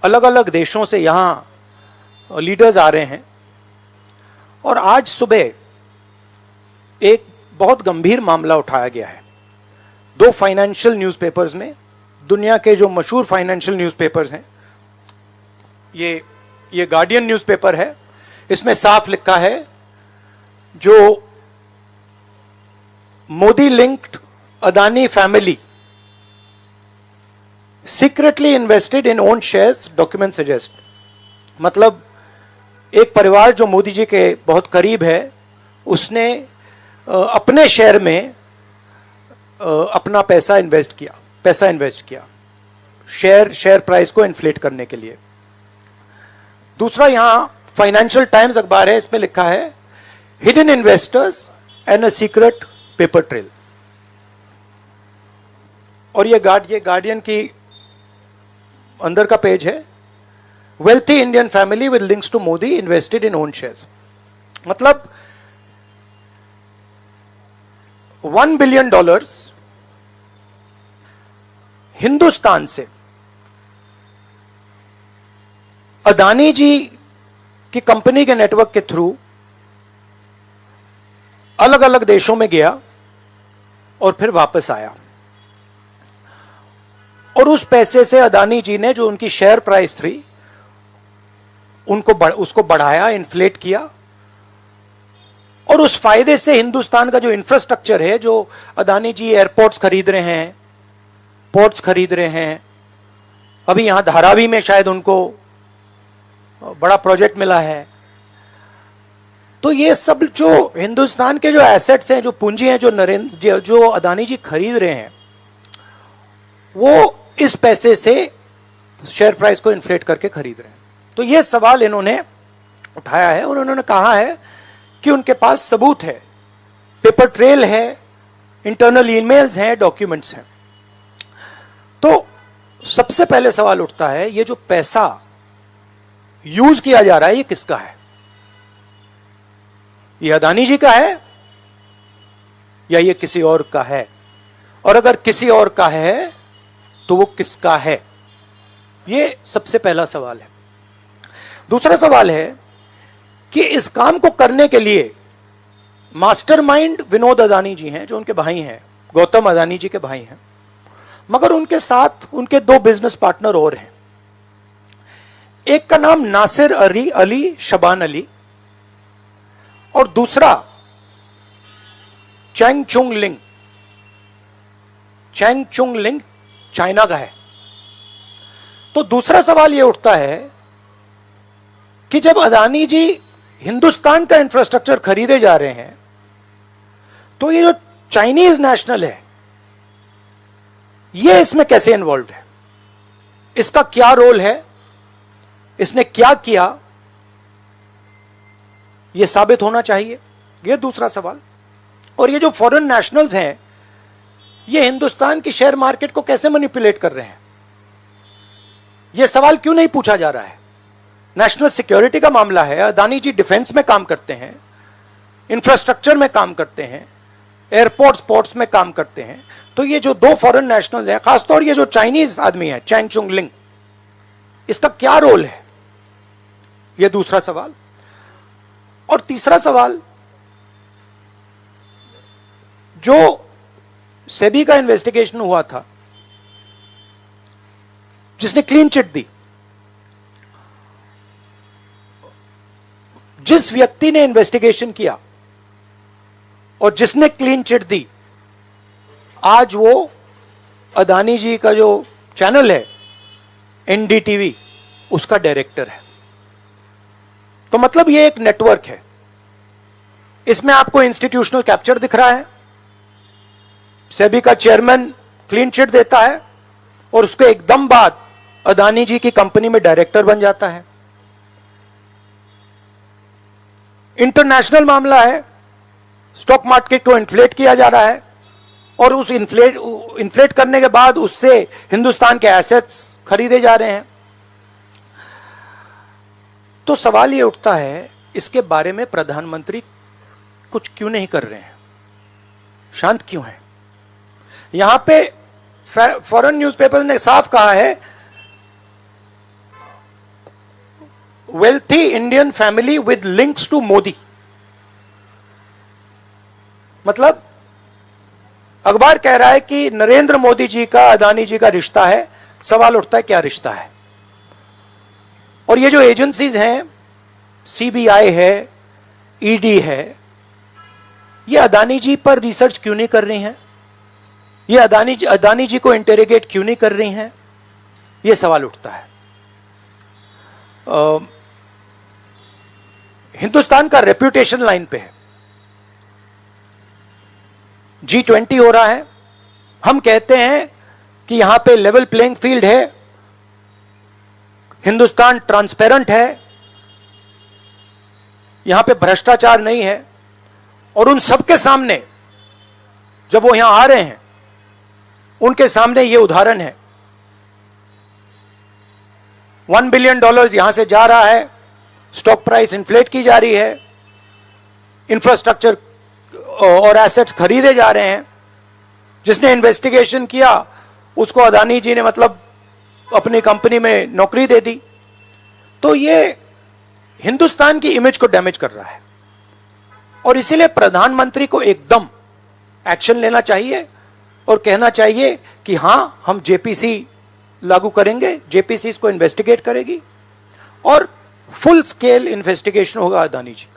अलग अलग देशों से यहाँ लीडर्स आ रहे हैं और आज सुबह एक बहुत गंभीर मामला उठाया गया है। दो फाइनेंशियल न्यूज़पेपर्स में, दुनिया के जो मशहूर फाइनेंशियल न्यूज़पेपर्स हैं, ये गार्डियन न्यूज़पेपर है, इसमें साफ लिखा है जो Modi linked Adani family secretly invested in own shares, document suggest. मतलब एक परिवार जो मोदी जी के बहुत करीब है, उसने अपने शेयर में अपना पैसा इन्वेस्ट किया शेयर प्राइस को इन्फ्लेट करने के लिए। दूसरा यहां फाइनेंशियल टाइम्स अखबार है, इसमें लिखा है hidden investors and a secret paper trail. और ये गार्डियन की अंदर का पेज है, wealthy Indian family with links to Modi invested in own shares. मतलब $1 बिलियन हिंदुस्तान से अदानी जी की कंपनी के नेटवर्क के थ्रू अलग अलग देशों में गया और फिर वापस आया। और उस पैसे से अदानी जी ने, जो उनकी शेयर प्राइस थी, उसको बढ़ाया, इन्फ्लेट किया। और उस फायदे से हिंदुस्तान का जो इंफ्रास्ट्रक्चर है, जो अदानी जी एयरपोर्ट्स खरीद रहे हैं, पोर्ट्स खरीद रहे हैं, अभी यहां धारावी में शायद उनको बड़ा प्रोजेक्ट मिला है, तो ये सब जो हिंदुस्तान के जो एसेट्स हैं, जो पूंजी हैं, जो अदानी जी खरीद रहे हैं, वो इस पैसे से शेयर प्राइस को इन्फ्लेट करके खरीद रहे हैं। तो ये सवाल इन्होंने उठाया है और उन्होंने कहा है कि उनके पास सबूत है, पेपर ट्रेल है, इंटरनल ईमेल्स हैं, डॉक्यूमेंट्स हैं। तो सबसे पहले सवाल उठता है, ये जो पैसा यूज किया जा रहा है, ये किसका है? ये अदानी जी का है या ये किसी और का है? और अगर किसी और का है तो वो किसका है? ये सबसे पहला सवाल है। दूसरा सवाल है कि इस काम को करने के लिए मास्टरमाइंड विनोद अदानी जी हैं, जो उनके भाई हैं, गौतम अदानी जी के भाई हैं, मगर उनके साथ उनके दो बिजनेस पार्टनर और हैं। एक का नाम नासिर अली शबान अली और दूसरा चैंग चुंग लिंग चाइना का है। तो दूसरा सवाल यह उठता है कि जब अदानी जी हिंदुस्तान का इंफ्रास्ट्रक्चर खरीदे जा रहे हैं, तो ये जो चाइनीज नेशनल है, ये इसमें कैसे इन्वॉल्व है? इसका क्या रोल है? इसने क्या किया? यह साबित होना चाहिए। यह दूसरा सवाल। और ये जो फॉरेन नेशनल्स हैं, ये हिंदुस्तान की शेयर मार्केट को कैसे मैनिपुलेट कर रहे हैं? यह सवाल क्यों नहीं पूछा जा रहा है? नेशनल सिक्योरिटी का मामला है। अदानी जी डिफेंस में काम करते हैं, इंफ्रास्ट्रक्चर में काम करते हैं, एयरपोर्ट्स पोर्ट्स में काम करते हैं। तो ये जो दो फॉरेन नेशनल्स हैं, खासतौर ये जो चाइनीज आदमी है चैंग चुंग लिंग, इसका क्या रोल है? यह दूसरा सवाल। और तीसरा सवाल, जो सेबी का इन्वेस्टिगेशन हुआ था, जिसने क्लीन चिट दी, जिस व्यक्ति ने इन्वेस्टिगेशन किया और जिसने क्लीन चिट दी, आज वो अदानी जी का जो चैनल है एनडीटीवी, उसका डायरेक्टर है। तो मतलब ये एक नेटवर्क है। इसमें आपको इंस्टीट्यूशनल कैप्चर दिख रहा है, सेबी का चेयरमैन क्लीन चिट देता है और उसके एकदम बाद अदानी जी की कंपनी में डायरेक्टर बन जाता है। इंटरनेशनल मामला है, स्टॉक मार्केट को इन्फ्लेट किया जा रहा है और उस इन्फ्लेट करने के बाद उससे हिंदुस्तान के एसेट्स खरीदे जा रहे हैं। तो सवाल यह उठता है, इसके बारे में प्रधानमंत्री कुछ क्यों नहीं कर रहे हैं? शांत क्यों है? यहां पे फॉरेन न्यूज़पेपर ने साफ कहा है wealthy Indian family with links to Modi. मतलब अखबार कह रहा है कि नरेंद्र मोदी जी का अदानी जी का रिश्ता है। सवाल उठता है क्या रिश्ता है? और ये जो एजेंसीज हैं, सीबीआई है, ईडी है, ये अदानी जी पर रिसर्च क्यों नहीं कर रही हैं? ये अदानी जी को इंटेरोगेट क्यों नहीं कर रही हैं? ये सवाल उठता है। हिंदुस्तान का रेप्यूटेशन लाइन पे है। G20 हो रहा है, हम कहते हैं कि यहां पे लेवल प्लेइंग फील्ड है, हिंदुस्तान ट्रांसपेरेंट है, यहां पे भ्रष्टाचार नहीं है। और उन सबके सामने जब वो यहां आ रहे हैं, उनके सामने ये उदाहरण है। $1 बिलियन यहां से जा रहा है, स्टॉक प्राइस इन्फ्लेट की जा रही है, इंफ्रास्ट्रक्चर और एसेट्स खरीदे जा रहे हैं। जिसने इन्वेस्टिगेशन किया उसको अदानी जी ने मतलब अपनी कंपनी में नौकरी दे दी। तो ये हिंदुस्तान की इमेज को डैमेज कर रहा है और इसीलिए प्रधानमंत्री को एकदम एक्शन लेना चाहिए और कहना चाहिए कि हां, हम जेपीसी लागू करेंगे, जेपीसी इसको इन्वेस्टिगेट करेगी और फुल स्केल इन्वेस्टिगेशन होगा अदानी जी का।